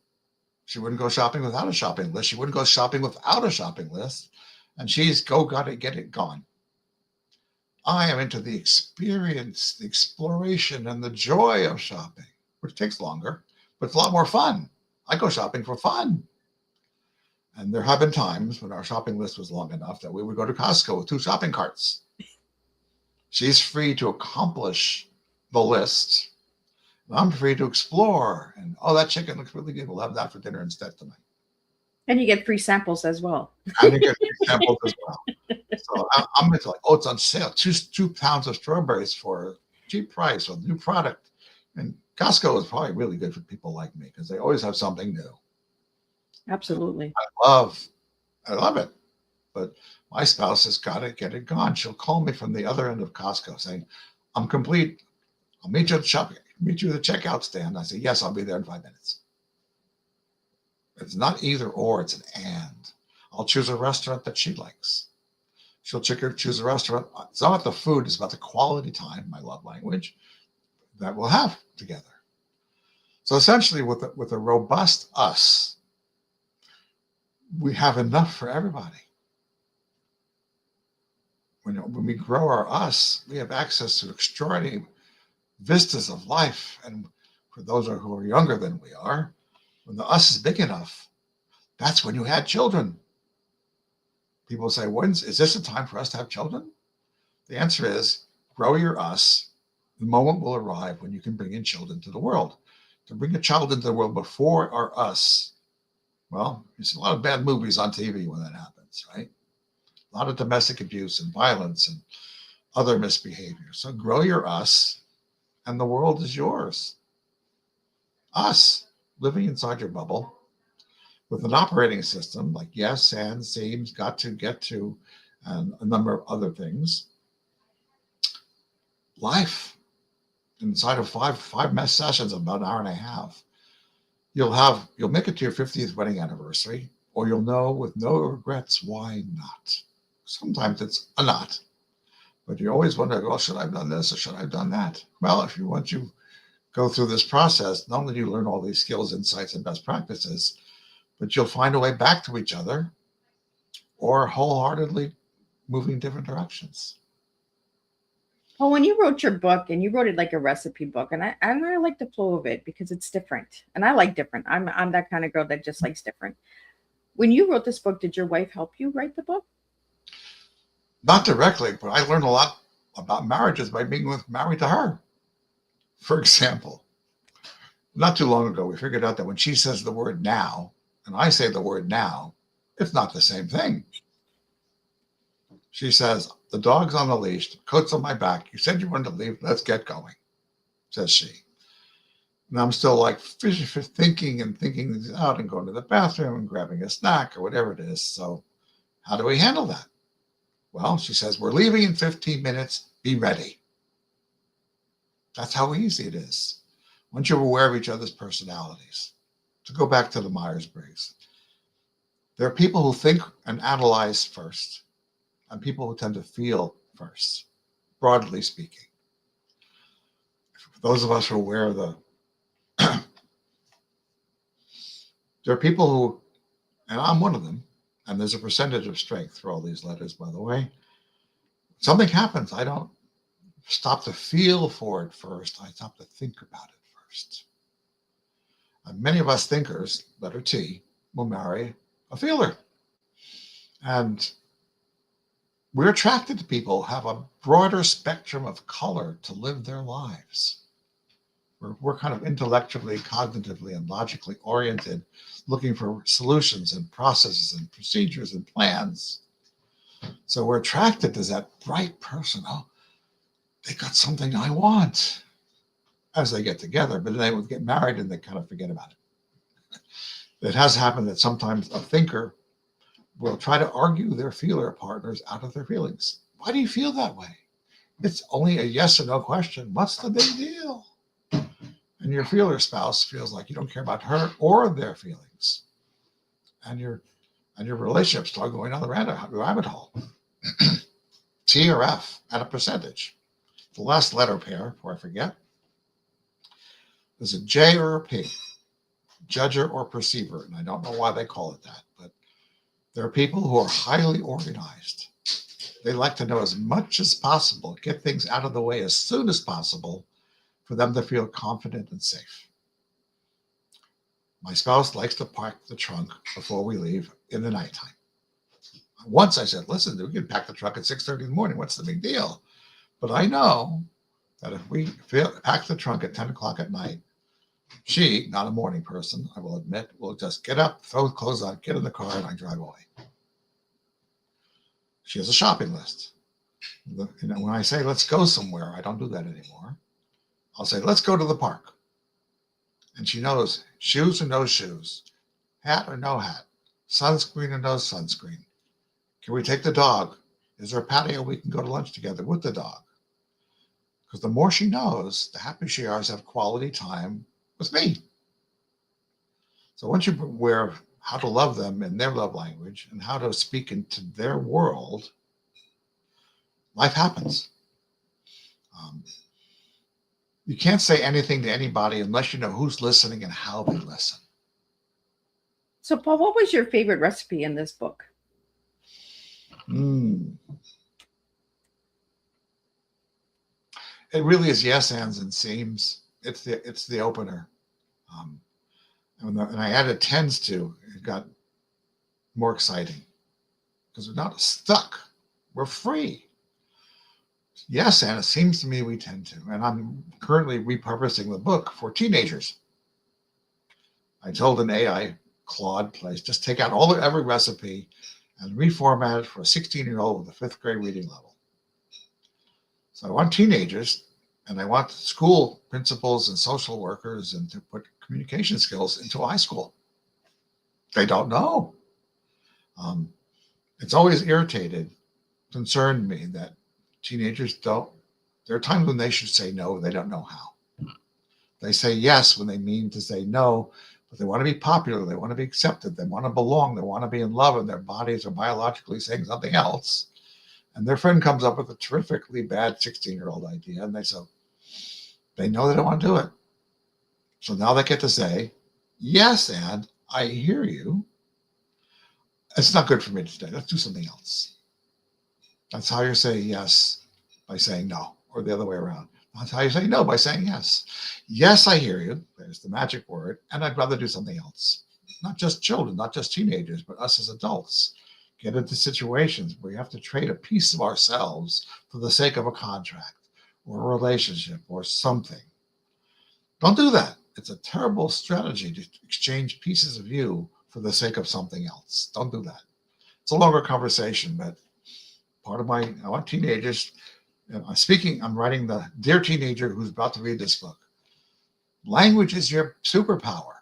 She wouldn't go shopping without a shopping list. She wouldn't go shopping without a shopping list. And she's got to get it gone. I am into the experience, the exploration, and the joy of shopping, which takes longer, but it's a lot more fun. I go shopping for fun. And there have been times when our shopping list was long enough that we would go to Costco with 2 shopping carts. She's free to accomplish the list. And I'm free to explore. And, oh, that chicken looks really good. We'll have that for dinner instead tonight. And you get free samples as well. And you get free samples as well. So I'm into like, oh, it's on sale. 2 pounds of strawberries for a cheap price with new product. And Costco is probably really good for people like me because they always have something new. Absolutely. I love it. But my spouse has got to get it gone. She'll call me from the other end of Costco saying, I'm complete. I'll meet you at the checkout stand. I say, yes, I'll be there in 5 minutes. It's not either or, it's an and. I'll choose a restaurant that she likes. She'll choose a restaurant. It's not about the food, it's about the quality time, my love language, that we'll have together. So essentially, with a robust us, we have enough for everybody. When we grow our us, we have access to extraordinary vistas of life. And for those who are younger than we are, when the us is big enough, that's when you had children. People say, is this a time for us to have children? The answer is grow your us. The moment will arrive when you can bring in children to the world. To bring a child into the world before our us, well, there's a lot of bad movies on TV when that happens, right? A lot of domestic abuse and violence and other misbehavior. So grow your us, and the world is yours. Us, living inside your bubble, with an operating system like yes, and, seems, got to, get to, and a number of other things. Life inside of five mess sessions of about an hour and a half. You'll make it to your 50th wedding anniversary, or you'll know with no regrets why not. Sometimes it's a not, but you always wonder, well, should I have done this or should I have done that? Well, if you want to go through this process, not only do you learn all these skills, insights, and best practices, but you'll find a way back to each other or wholeheartedly moving different directions. Well, when you wrote your book and you wrote it like a recipe book, and I really like the flow of it because it's different. And I like different. I'm that kind of girl that just likes different. When you wrote this book, did your wife help you write the book? Not directly, but I learned a lot about marriages by being married to her. For example, not too long ago, we figured out that when she says the word now, and I say the word now, it's not the same thing. She says, the dog's on the leash, the coat's on my back. You said you wanted to leave. Let's get going, says she. And I'm still like thinking things out and going to the bathroom and grabbing a snack or whatever it is. So how do we handle that? Well, she says, we're leaving in 15 minutes. Be ready. That's how easy it is. Once you're aware of each other's personalities. To go back to the Myers-Briggs, there are people who think and analyze first, and people who tend to feel first, broadly speaking. For those of us who are aware of there are people who, and I'm one of them, And there's a percentage of strength for all these letters, by the way. Something happens. I don't stop to feel for it first. I stop to think about it first. And many of us thinkers, letter T, will marry a feeler. And we're attracted to people who have a broader spectrum of color to live their lives. We're kind of intellectually, cognitively, and logically oriented, looking for solutions and processes and procedures and plans. So we're attracted to that bright person. Oh, they got something I want, as they get together, but then they would get married and they kind of forget about it. It has happened that sometimes a thinker will try to argue their feeler partners out of their feelings. Why do you feel that way? It's only a yes or no question. What's the big deal? And your feeler spouse feels like you don't care about her or their feelings. And your relationship start going down the rabbit hole. T or F at a percentage. The last letter pair, before I forget, is a J or a P, judger or perceiver. And I don't know why they call it that, but there are people who are highly organized. They like to know as much as possible, get things out of the way as soon as possible for them to feel confident and safe. My spouse likes to park the trunk before we leave in the nighttime. Once I said, listen, we can pack the truck at 6:30 in the morning. What's the big deal? But I know that if we pack the trunk at 10 o'clock at night, she, not a morning person, I will admit, will just get up, throw clothes on, get in the car, and I drive away. She has a shopping list. When I say, let's go somewhere, I don't do that anymore. I'll say, let's go to the park. And she knows shoes or no shoes, hat or no hat, sunscreen or no sunscreen. Can we take the dog? Is there a patio we can go to lunch together with the dog? Because the more she knows, the happier she is to have quality time with me. So once you're aware of how to love them in their love language and how to speak into their world, life happens. You can't say anything to anybody unless you know who's listening and how they listen. So, Paul, what was your favorite recipe in this book? It really is yes, ands, and seems. It's the opener. And I added tends to, it got more exciting because we're not stuck. We're free. Yes, and it seems to me we tend to. And I'm currently repurposing the book for teenagers. I told an AI Claude place, just take out every recipe and reformat it for a 16-year-old with a 5th grade reading level. So I want teenagers, and I want school principals and social workers and to put communication skills into high school. They don't know. It's always concerned me that teenagers don't, there are times when they should say no, they don't know how. They say yes when they mean to say no, but they want to be popular, they want to be accepted, they want to belong, they want to be in love, and their bodies are biologically saying something else. And their friend comes up with a terrifically bad 16-year-old idea, and they know they don't want to do it. So now they get to say, yes, and I hear you. It's not good for me today. Let's do something else. That's how you say yes by saying no, or the other way around. That's how you say no by saying yes. Yes, I hear you. There's the magic word. And I'd rather do something else. Not just children, not just teenagers, but us as adults. Get into situations where you have to trade a piece of ourselves for the sake of a contract or a relationship or something. Don't do that. It's a terrible strategy to exchange pieces of you for the sake of something else. Don't do that. It's a longer conversation, but I want teenagers, I'm writing the dear teenager who's about to read this book. Language is your superpower.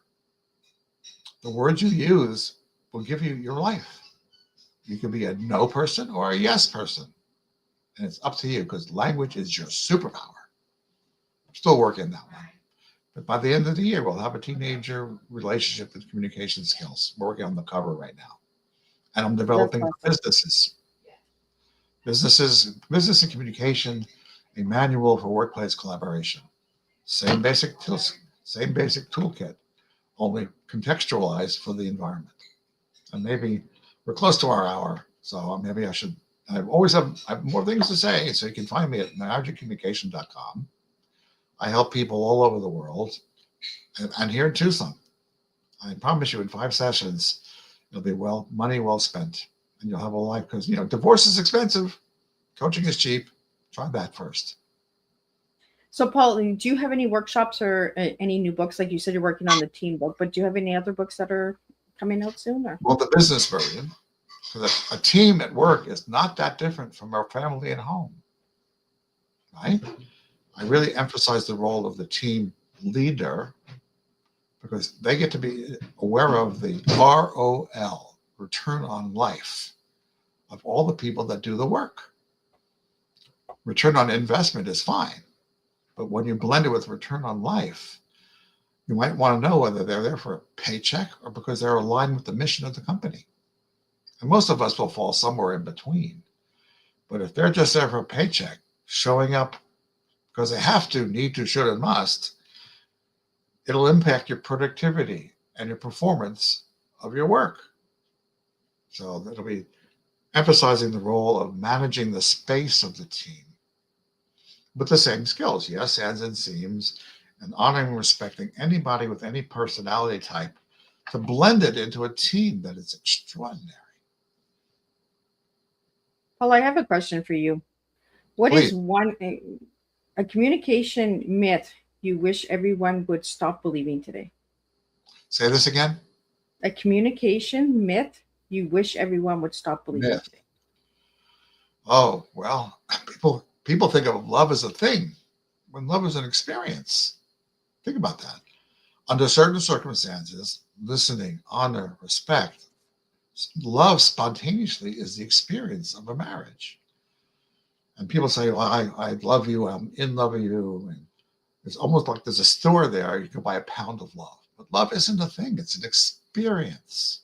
The words you use will give you your life. You can be a no person or a yes person. And it's up to you because language is your superpower. I'm still working that one. But by the end of the year, we'll have a teenager relationship with communication skills. We're working on the cover right now. And I'm developing businesses. Business and communication, a manual for workplace collaboration. Same basic toolkit, only contextualized for the environment. And maybe we're close to our hour, so maybe I should. I have more things to say, so you can find me at marriageandcommunication.com. I help people all over the world, and here in Tucson. I promise you, in 5 sessions, it'll be money well spent, and you'll have a life. Because divorce is expensive, coaching is cheap. Try that first. So, Paul, do you have any workshops or any new books? Like you said, you're working on the team book, but do you have any other books that are coming out soon? Or? Well, the business version, because a team at work is not that different from our family at home, right? I really emphasize the role of the team leader because they get to be aware of the ROL, return on life, of all the people that do the work. Return on investment is fine, but when you blend it with return on life, you might want to know whether they're there for a paycheck or because they're aligned with the mission of the company. And most of us will fall somewhere in between. But if they're just there for a paycheck, showing up because they have to, need to, should, and must, it'll impact your productivity and your performance of your work. So that'll be emphasizing the role of managing the space of the team with the same skills, yes, ands, and seams, and honoring and respecting anybody with any personality type to blend it into a team that is extraordinary. Paul, I have a question for you. What Please. is a communication myth you wish everyone would stop believing today? Say this again. A communication myth you wish everyone would stop believing Myth. today. Oh, well, people think of love as a thing when love is an experience. Think about that. Under certain circumstances, listening, honor, respect, love spontaneously is the experience of a marriage. And people say, well, I love you, I'm in love with you. And it's almost like there's a store there, you can buy a pound of love. But love isn't a thing, it's an experience.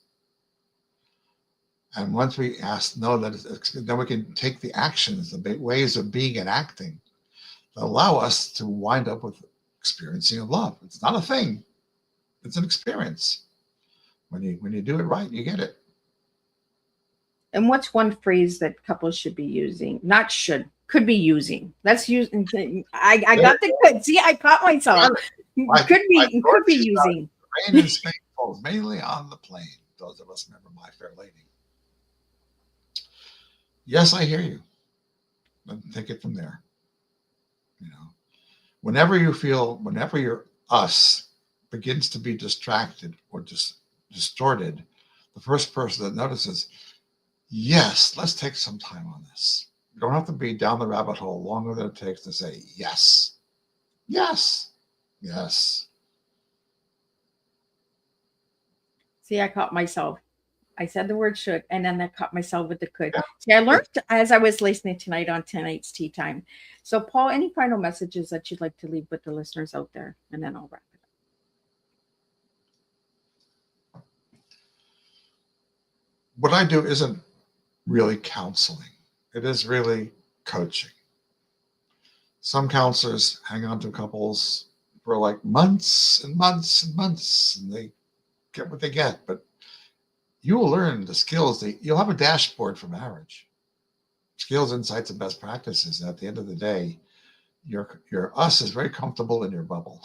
And once we know that, then we can take the actions, the ways of being and acting that allow us to wind up with experiencing of love. It's not a thing, it's an experience. When you do it right, you get it. And what's one phrase that couples should be using? Not should, could be using. Let's use. I got the good. See, I caught myself. Could be using. Rain and Spain falls mainly on the plain. Those of us remember My Fair Lady. Yes, I hear you. But take it from there. Whenever your us begins to be distracted or distorted, the first person that notices, yes, let's take some time on this. You don't have to be down the rabbit hole longer than it takes to say yes. Yes. Yes. See, I caught myself. I said the word should, and then I caught myself with the could. Yeah. See, I learned as I was listening tonight on tonight's tea time. So, Paul, any final messages that you'd like to leave with the listeners out there? And then I'll wrap it up. What I do isn't really counseling. It is really coaching. Some counselors hang on to couples for like months and months and months, and they get what they get. But you will learn the skills. You'll have a dashboard for marriage. Skills, insights, and best practices. And at the end of the day, your us is very comfortable in your bubble.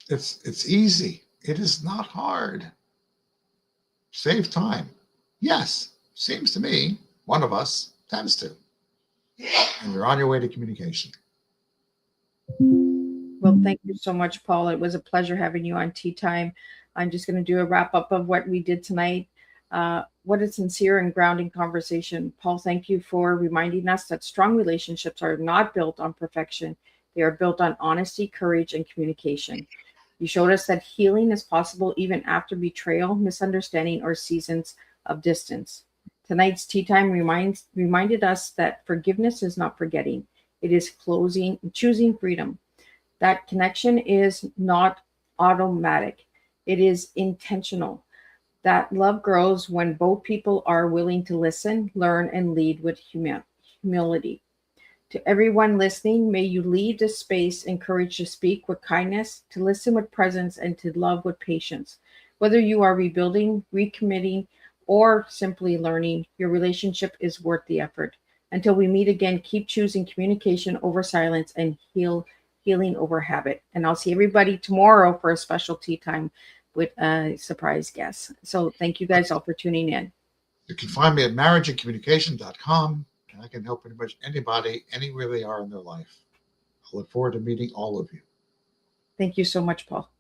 It's easy. It is not hard. Save time. Yes, seems to me one of us tends to. And you're on your way to communication. Well, thank you so much, Paul. It was a pleasure having you on Tea Time. I'm just going to do a wrap up of what we did tonight. What a sincere and grounding conversation. Paul, thank you for reminding us that strong relationships are not built on perfection. They are built on honesty, courage, and communication. You showed us that healing is possible even after betrayal, misunderstanding, or seasons of distance. Tonight's Tea Time reminded us that forgiveness is not forgetting. It is choosing freedom. That connection is not automatic. It is intentional. That love grows when both people are willing to listen, learn, and lead with humility. To everyone listening, may you leave this space encouraged to speak with kindness, to listen with presence, and to love with patience. Whether you are rebuilding, recommitting, or simply learning, your relationship is worth the effort. Until we meet again, keep choosing communication over silence and healing over habit. And I'll see everybody tomorrow for a special tea time with a surprise guest. So thank you guys all for tuning in. You can find me at marriageandcommunication.com, and I can help pretty much anybody, anywhere they are in their life. I look forward to meeting all of you. Thank you so much, Paul.